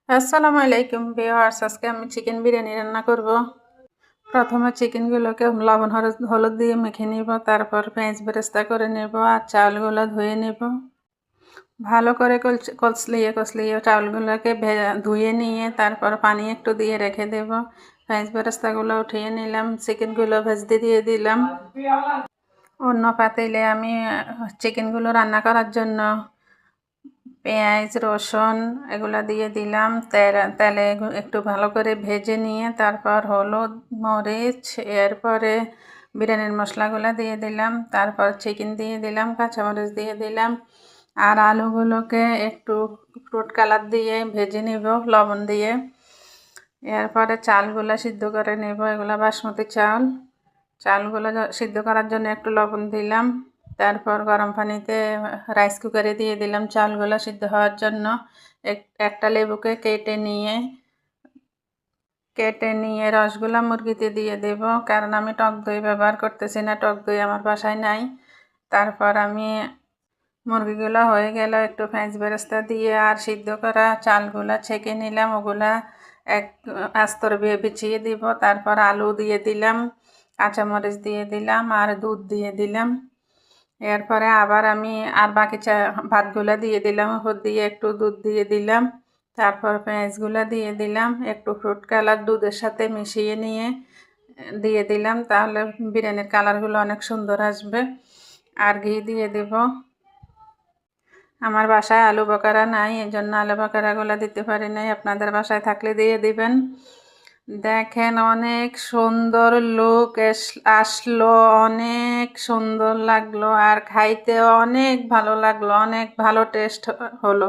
আসসালামু আলাইকুম ভিউয়ার্স, আজকে আমি চিকেন বিরিয়ানি রান্না করব। প্রথমে চিকেনগুলোকে লবণ হলুদ দিয়ে মেখে নিব, তারপর পেঁয়াজ বেরেস্তা করে নেব আর চাউলগুলো ধুয়ে নেব। ভালো করে কচলিয়ে কচলিয়ে চাউলগুলোকে ধুয়ে নিয়ে তারপর পানি একটু দিয়ে রেখে দেব। পেঁয়াজ বেরেস্তাগুলো উঠিয়ে নিলাম, চিকেনগুলো ভেজতে দিয়ে দিলাম। অন্য পাতিলে আমি চিকেনগুলো রান্না করার জন্য পেঁয়াজ রসুন এগুলো দিয়ে দিলাম। তেলে একটু ভালো করে ভেজে নিয়ে তারপর হলুদ মরিচ, এরপরে বিরিয়ানির মশলাগুলো দিয়ে দিলাম, তারপর চিকেন দিয়ে দিলাম, কাঁচামরিচ দিয়ে দিলাম আর আলুগুলোকে একটু ফ্রুট কালার দিয়ে ভেজে নেব লবণ দিয়ে। এরপরে চালগুলো সিদ্ধ করে নেব, এগুলো বাসমতি চালগুলো সিদ্ধ করার জন্য একটু লবণ দিলাম। তারপর গরম পানিতে রাইস কুকারে দিয়ে দিলাম চালগুলো সিদ্ধ হওয়ার জন্য। একটা লেবুকে কেটে নিয়ে রসগুলা মুরগিতে দিয়ে দেব, কারণ আমি টক দই ব্যবহার করতেছি না, টক দই আমার বাসায় নাই। তারপর আমি মুরগিগুলো হয়ে গেল একটু পেঁয়াজ বেরেস্তা দিয়ে আর সিদ্ধ করা চালগুলা ছেঁকে নিলাম, ওগুলা এক আস্তর বিছিয়ে দিব। তারপর আলু দিয়ে দিলাম, কাঁচামরিচ দিয়ে দিলাম আর দুধ দিয়ে দিলাম। এরপরে আবার আমি আর বাকি ভাতগুলা দিয়ে দিলাম, উপর দিয়ে একটু দুধ দিয়ে দিলাম। তারপর পেঁয়াজগুলা দিয়ে দিলাম, একটু ফ্রুট কালার দুধের সাথে মিশিয়ে নিয়ে দিয়ে দিলাম, তাহলে বিরিয়ানির কালারগুলো অনেক সুন্দর আসবে। আর ঘি দিয়ে দেব। আমার বাসায় আলু বকারা নাই, এই জন্য আলু বকারাগুলো দিতে পারি নাই, আপনাদের বাসায় থাকলে দিয়ে দিবেন। দেখেন অনেক সুন্দর লুক আসলো, অনেক সুন্দর লাগলো আর খাইতেও অনেক ভালো লাগলো, অনেক ভালো টেস্ট হলো।